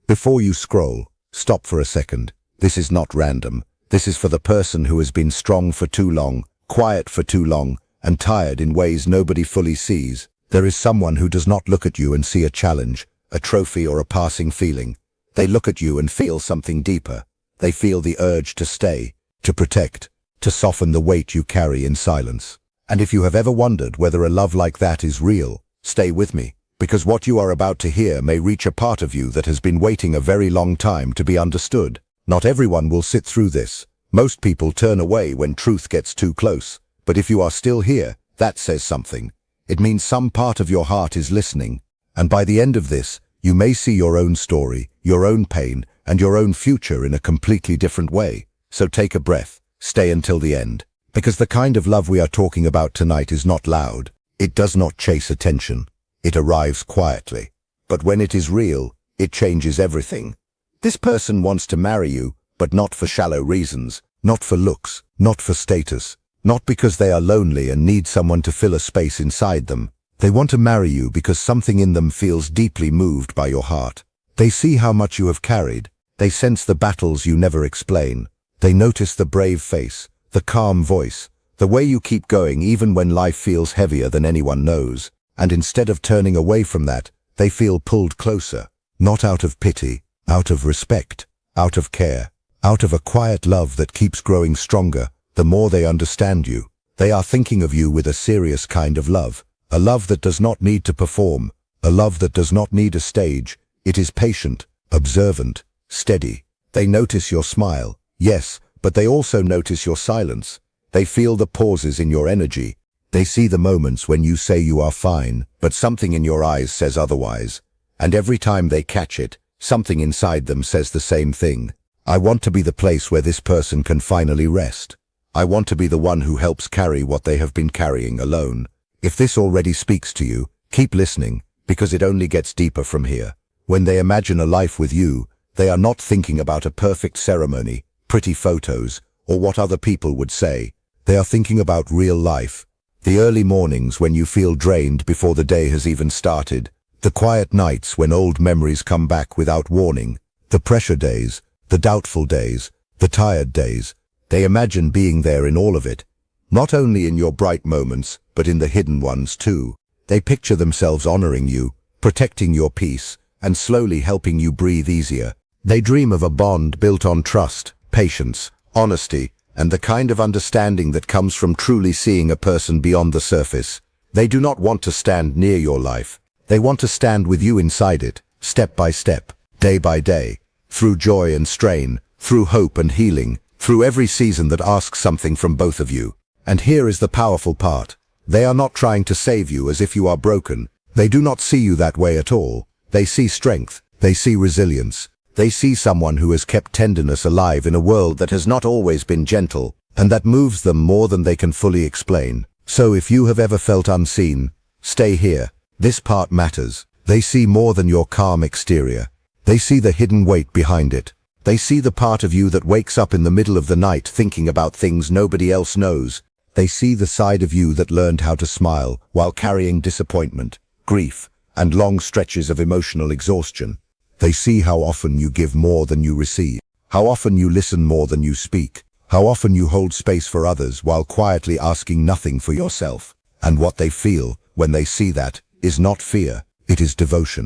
Before you scroll, stop for a second. This is not random. This is for the person who has been strong for too long, quiet for too long, and tired in ways nobody fully sees. There is someone who does not look at you and see a challenge, a trophy, or a passing feeling. They look at you and feel something deeper. They feel the urge to stay, to protect, to soften the weight you carry in silence. And if you have ever wondered whether a love like that is real, stay with me, because what you are about to hear may reach a part of you that has been waiting a very long time to be understood. Not everyone will sit through this. Most people turn away when truth gets too close. But if you are still here, that says something. It means some part of your heart is listening. And by the end of this, you may see your own story, your own pain, and your own future in a completely different way. So take a breath, stay until the end. Because the kind of love we are talking about tonight is not loud. It does not chase attention. It arrives quietly. But when it is real, it changes everything. This person wants to marry you, but not for shallow reasons, not for looks, not for status, not because they are lonely and need someone to fill a space inside them. They want to marry you because something in them feels deeply moved by your heart. They see how much you have carried. They sense the battles you never explain. They notice the brave face, the calm voice, the way you keep going even when life feels heavier than anyone knows. And instead of turning away from that, they feel pulled closer, not out of pity, out of respect, out of care, out of a quiet love that keeps growing stronger the more they understand you. They are thinking of you with a serious kind of love, a love that does not need to perform, a love that does not need a stage. It is patient, observant, steady. They notice your smile, yes, but they also notice your silence. They feel the pauses in your energy. They see the moments when you say you are fine, but something in your eyes says otherwise. And every time they catch it, something inside them says the same thing. I want to be the place where this person can finally rest. I want to be the one who helps carry what they have been carrying alone. If this already speaks to you, keep listening, because it only gets deeper from here. When they imagine a life with you, they are not thinking about a perfect ceremony, pretty photos, or what other people would say. They are thinking about real life. The early mornings when you feel drained before the day has even started. The quiet nights when old memories come back without warning. The pressure days, the doubtful days, the tired days. They imagine being there in all of it. Not only in your bright moments, but in the hidden ones too. They picture themselves honoring you, protecting your peace, and slowly helping you breathe easier. They dream of a bond built on trust, patience, honesty, and the kind of understanding that comes from truly seeing a person beyond the surface. They do not want to stand near your life. They want to stand with you inside it, step by step, day by day, through joy and strain, through hope and healing, through every season that asks something from both of you. And here is the powerful part. They are not trying to save you as if you are broken. They do not see you that way at all. They see strength. They see resilience. They see someone who has kept tenderness alive in a world that has not always been gentle, and that moves them more than they can fully explain. So if you have ever felt unseen, stay here. This part matters. They see more than your calm exterior. They see the hidden weight behind it. They see the part of you that wakes up in the middle of the night thinking about things nobody else knows. They see the side of you that learned how to smile while carrying disappointment, grief, and long stretches of emotional exhaustion. They see how often you give more than you receive, how often you listen more than you speak, how often you hold space for others while quietly asking nothing for yourself. And what they feel when they see that is not fear, it is devotion.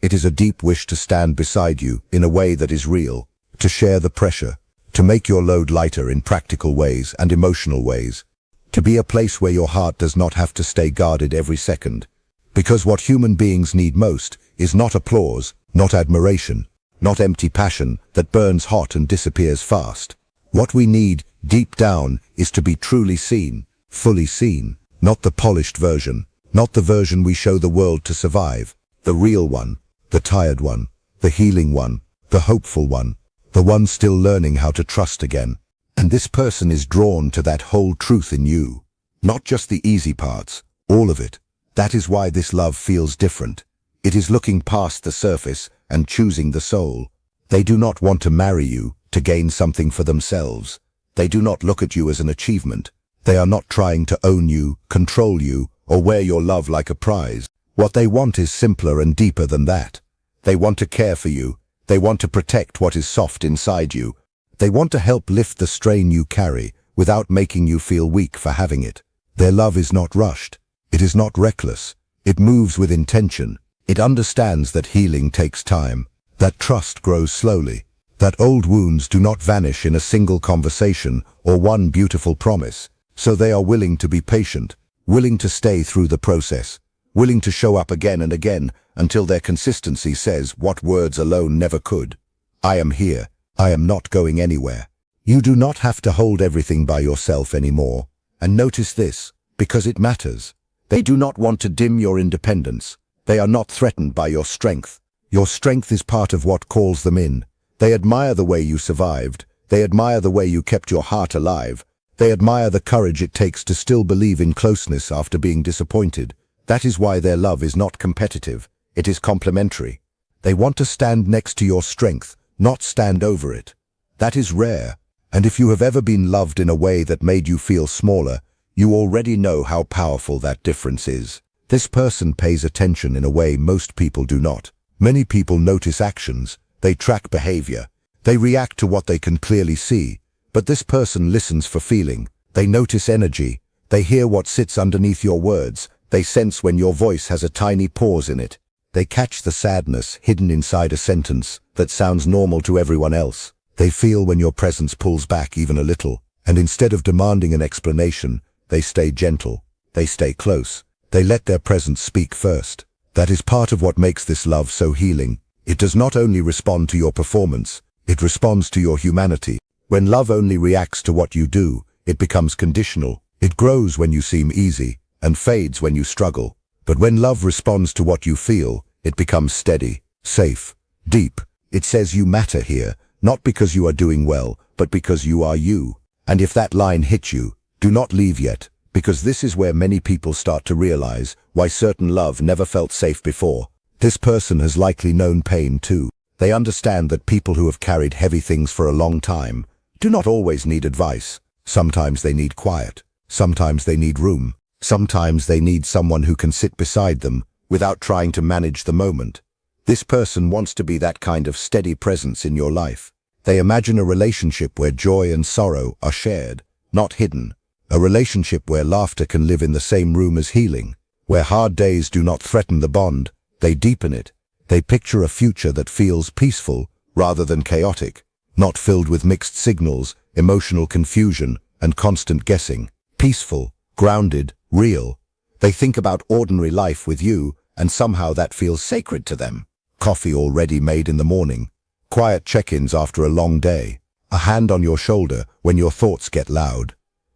It is a deep wish to stand beside you in a way that is real, to share the pressure, to make your load lighter in practical ways and emotional ways, to be a place where your heart does not have to stay guarded every second. Because what human beings need most is not applause, not admiration, not empty passion that burns hot and disappears fast. What we need, deep down, is to be truly seen, fully seen, not the polished version, not the version we show the world to survive, the real one, the tired one, the healing one, the hopeful one, the one still learning how to trust again. And this person is drawn to that whole truth in you, not just the easy parts, all of it. That is why this love feels different. It is looking past the surface and choosing the soul. They do not want to marry you to gain something for themselves. They do not look at you as an achievement. They are not trying to own you, control you, or wear your love like a prize. What they want is simpler and deeper than that. They want to care for you. They want to protect what is soft inside you. They want to help lift the strain you carry without making you feel weak for having it. Their love is not rushed. It is not reckless. It moves with intention. It understands that healing takes time, that trust grows slowly, that old wounds do not vanish in a single conversation or one beautiful promise. So they are willing to be patient, willing to stay through the process, willing to show up again and again until their consistency says what words alone never could. I am here. I am not going anywhere. You do not have to hold everything by yourself anymore. And notice this, because it matters. They do not want to dim your independence. They are not threatened by your strength. Your strength is part of what calls them in. They admire the way you survived. They admire the way you kept your heart alive. They admire the courage it takes to still believe in closeness after being disappointed. That is why their love is not competitive. It is complementary. They want to stand next to your strength, not stand over it. That is rare. And if you have ever been loved in a way that made you feel smaller, you already know how powerful that difference is. This person pays attention in a way most people do not. Many people notice actions. They track behavior. They react to what they can clearly see. But this person listens for feeling. They notice energy. They hear what sits underneath your words. They sense when your voice has a tiny pause in it. They catch the sadness hidden inside a sentence that sounds normal to everyone else. They feel when your presence pulls back even a little. And instead of demanding an explanation, they stay gentle. They stay close. They let their presence speak first. That is part of what makes this love so healing. It does not only respond to your performance, it responds to your humanity. When love only reacts to what you do, it becomes conditional. It grows when you seem easy and fades when you struggle. But when love responds to what you feel, it becomes steady, safe, deep. It says you matter here, not because you are doing well, but because you are you. And if that line hits you, do not leave yet, because this is where many people start to realize why certain love never felt safe before. This person has likely known pain too. They understand that people who have carried heavy things for a long time do not always need advice. Sometimes they need quiet. Sometimes they need room. Sometimes they need someone who can sit beside them without trying to manage the moment. This person wants to be that kind of steady presence in your life. They imagine a relationship where joy and sorrow are shared, not hidden. A relationship where laughter can live in the same room as healing. Where hard days do not threaten the bond, they deepen it. They picture a future that feels peaceful rather than chaotic, not filled with mixed signals, emotional confusion, and constant guessing. Peaceful, grounded, real. They think about ordinary life with you, and somehow that feels sacred to them. Coffee already made in the morning. Quiet check-ins after a long day. A hand on your shoulder when your thoughts get loud.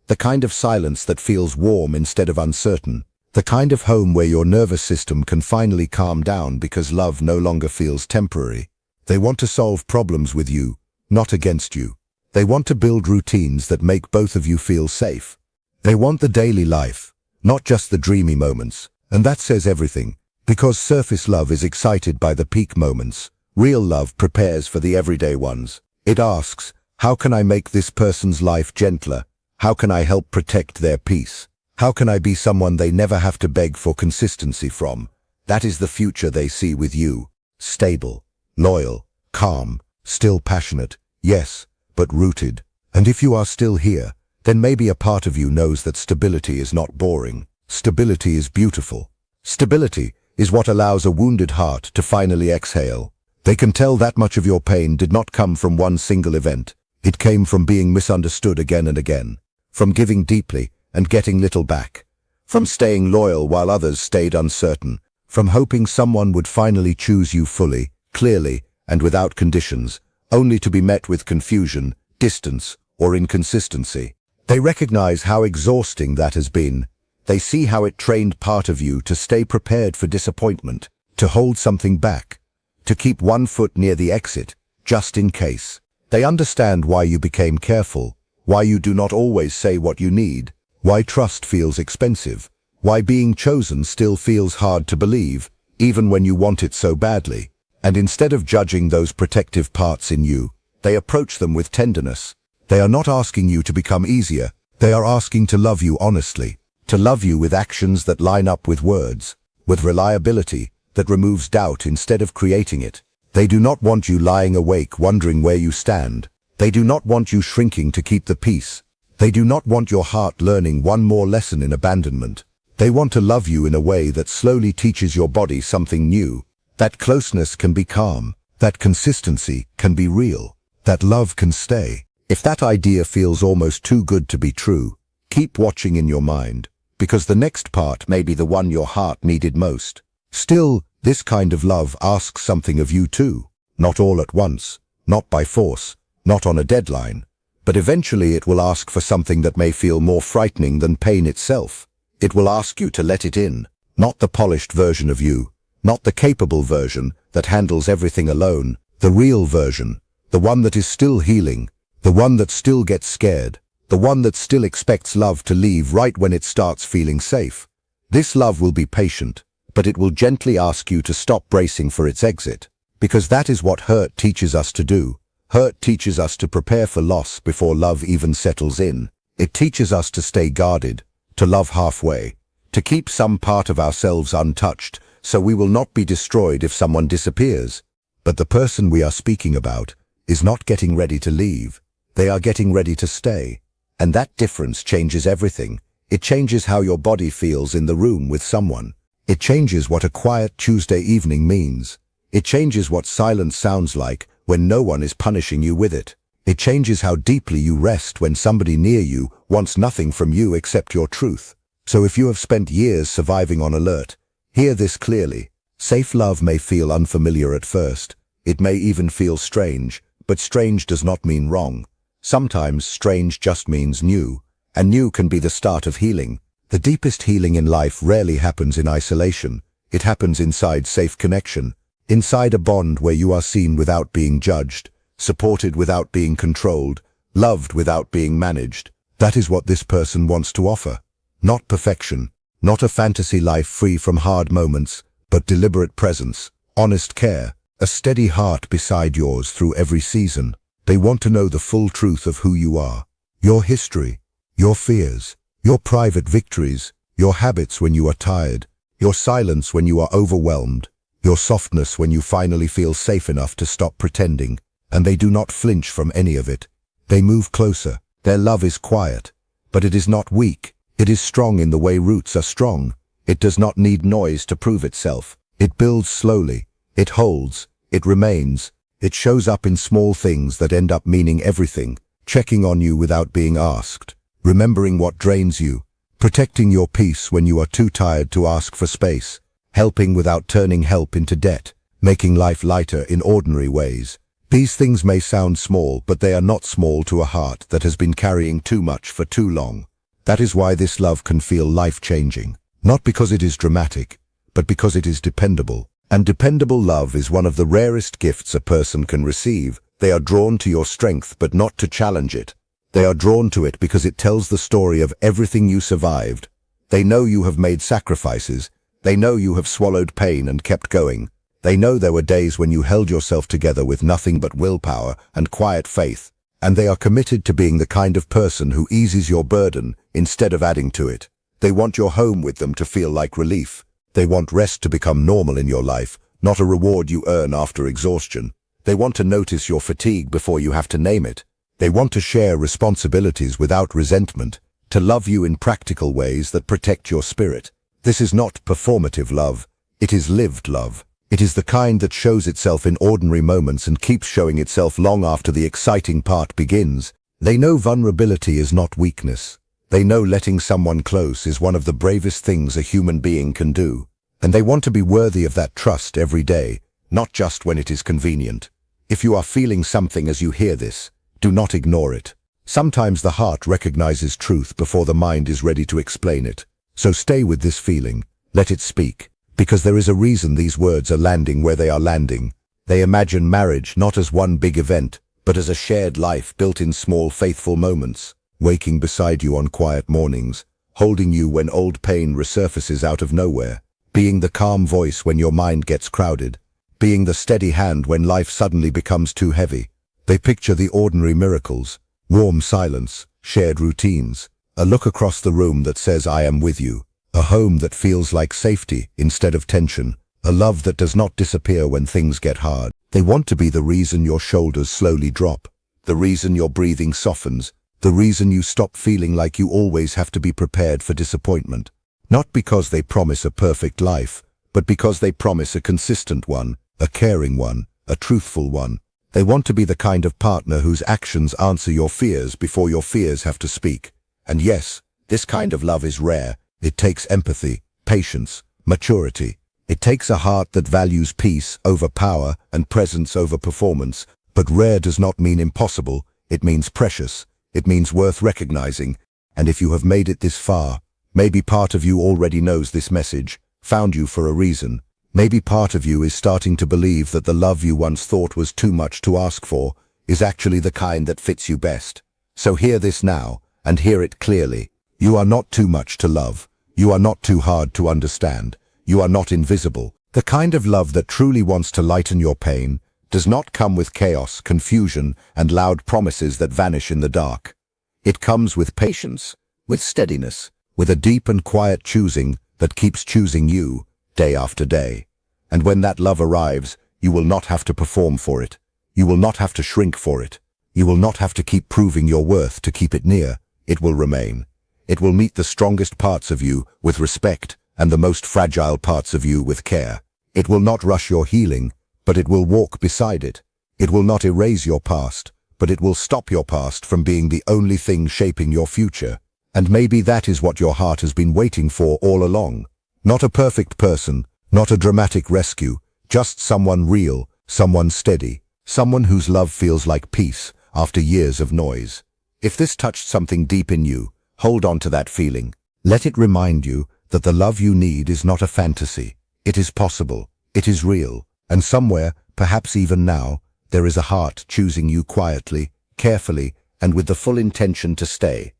The kind of silence that feels warm instead of uncertain. The kind of home where your nervous system can finally calm down because love no longer feels temporary. They want to solve problems with you, not against you. They want to build routines that make both of you feel safe. They want the daily life, not just the dreamy moments. And that says everything. Because surface love is excited by the peak moments, real love prepares for the everyday ones. It asks, how can I make this person's life gentler? How can I help protect their peace? How can I be someone they never have to beg for consistency from? That is the future they see with you. Stable, loyal, calm, still passionate, yes, but rooted. And if you are still here, then maybe a part of you knows that stability is not boring. Stability is beautiful. Stability is what allows a wounded heart to finally exhale. They can tell that much of your pain did not come from one single event. It came from being misunderstood again and again. From giving deeply and getting little back. From staying loyal while others stayed uncertain. From hoping someone would finally choose you fully, clearly, and without conditions, only to be met with confusion, distance, or inconsistency. They recognize how exhausting that has been. They see how it trained part of you to stay prepared for disappointment, to hold something back, to keep one foot near the exit, just in case. They understand why you became careful, why you do not always say what you need, why trust feels expensive, why being chosen still feels hard to believe, even when you want it so badly. And instead of judging those protective parts in you, they approach them with tenderness. They are not asking you to become easier. They are asking to love you honestly, to love you with actions that line up with words, with reliability that removes doubt instead of creating it. They do not want you lying awake wondering where you stand. They do not want you shrinking to keep the peace. They do not want your heart learning one more lesson in abandonment. They want to love you in a way that slowly teaches your body something new. That closeness can be calm. That consistency can be real. That love can stay. If that idea feels almost too good to be true, keep watching in your mind, because the next part may be the one your heart needed most. Still, this kind of love asks something of you too. Not all at once, not by force, not on a deadline, but eventually it will ask for something that may feel more frightening than pain itself. It will ask you to let it in, not the polished version of you, not the capable version that handles everything alone, the real version, the one that is still healing, the one that still gets scared, the one that still expects love to leave right when it starts feeling safe. This love will be patient, but it will gently ask you to stop bracing for its exit, because that is what hurt teaches us to do. Hurt teaches us to prepare for loss before love even settles in. It teaches us to stay guarded, to love halfway, to keep some part of ourselves untouched, so we will not be destroyed if someone disappears. But the person we are speaking about is not getting ready to leave. They are getting ready to stay. And that difference changes everything. It changes how your body feels in the room with someone. It changes what a quiet Tuesday evening means. It changes what silence sounds like when no one is punishing you with it. It changes how deeply you rest when somebody near you wants nothing from you except your truth. So if you have spent years surviving on alert, hear this clearly. Safe love may feel unfamiliar at first. It may even feel strange, but strange does not mean wrong. Sometimes strange just means new, and new can be the start of healing. The deepest healing in life rarely happens in isolation. It happens inside safe connection, inside a bond where you are seen without being judged, supported without being controlled, loved without being managed. That is what this person wants to offer. Not perfection, not a fantasy life free from hard moments, but deliberate presence, honest care, a steady heart beside yours through every season. They want to know the full truth of who you are, your history, your fears, your private victories, your habits when you are tired, your silence when you are overwhelmed, your softness when you finally feel safe enough to stop pretending. And they do not flinch from any of it. They move closer. Their love is quiet, but it is not weak. It is strong in the way roots are strong. It does not need noise to prove itself. It builds slowly. It holds. It remains. It shows up in small things that end up meaning everything, checking on you without being asked, remembering what drains you, protecting your peace when you are too tired to ask for space, helping without turning help into debt, making life lighter in ordinary ways. These things may sound small, but they are not small to a heart that has been carrying too much for too long. That is why this love can feel life-changing. Not because it is dramatic, but because it is dependable. And dependable love is one of the rarest gifts a person can receive. They are drawn to your strength, but not to challenge it. They are drawn to it because it tells the story of everything you survived. They know you have made sacrifices. They know you have swallowed pain and kept going. They know there were days when you held yourself together with nothing but willpower and quiet faith, and they are committed to being the kind of person who eases your burden instead of adding to it. They want your home with them to feel like relief. They want rest to become normal in your life, not a reward you earn after exhaustion. They want to notice your fatigue before you have to name it. They want to share responsibilities without resentment, to love you in practical ways that protect your spirit. This is not performative love. It is lived love. It is the kind that shows itself in ordinary moments and keeps showing itself long after the exciting part begins. They know vulnerability is not weakness. They know letting someone close is one of the bravest things a human being can do. And they want to be worthy of that trust every day, not just when it is convenient. If you are feeling something as you hear this, do not ignore it. Sometimes the heart recognizes truth before the mind is ready to explain it. So stay with this feeling. Let it speak. Because there is a reason these words are landing where they are landing. They imagine marriage not as one big event, but as a shared life built in small faithful moments, waking beside you on quiet mornings, holding you when old pain resurfaces out of nowhere, being the calm voice when your mind gets crowded, being the steady hand when life suddenly becomes too heavy. They picture the ordinary miracles, warm silence, shared routines, a look across the room that says I am with you. A home that feels like safety instead of tension, a love that does not disappear when things get hard. They want to be the reason your shoulders slowly drop, the reason your breathing softens, the reason you stop feeling like you always have to be prepared for disappointment. Not because they promise a perfect life, but because they promise a consistent one, a caring one, a truthful one. They want to be the kind of partner whose actions answer your fears before your fears have to speak. And yes, this kind of love is rare. It takes empathy, patience, maturity. It takes a heart that values peace over power and presence over performance. But rare does not mean impossible. It means precious. It means worth recognizing. And if you have made it this far, maybe part of you already knows this message, found you for a reason. Maybe part of you is starting to believe that the love you once thought was too much to ask for is actually the kind that fits you best. So hear this now, and hear it clearly. You are not too much to love. You are not too hard to understand. You are not invisible. The kind of love that truly wants to lighten your pain does not come with chaos, confusion, and loud promises that vanish in the dark. It comes with patience, with steadiness, with a deep and quiet choosing that keeps choosing you day after day. And when that love arrives, you will not have to perform for it. You will not have to shrink for it. You will not have to keep proving your worth to keep it near. It will remain. It will meet the strongest parts of you with respect and the most fragile parts of you with care. It will not rush your healing, but it will walk beside it. It will not erase your past, but it will stop your past from being the only thing shaping your future. And maybe that is what your heart has been waiting for all along. Not a perfect person, not a dramatic rescue, just someone real, someone steady, someone whose love feels like peace after years of noise. If this touched something deep in you, hold on to that feeling. Let it remind you that the love you need is not a fantasy. It is possible. It is real. And somewhere, perhaps even now, there is a heart choosing you quietly, carefully, and with the full intention to stay.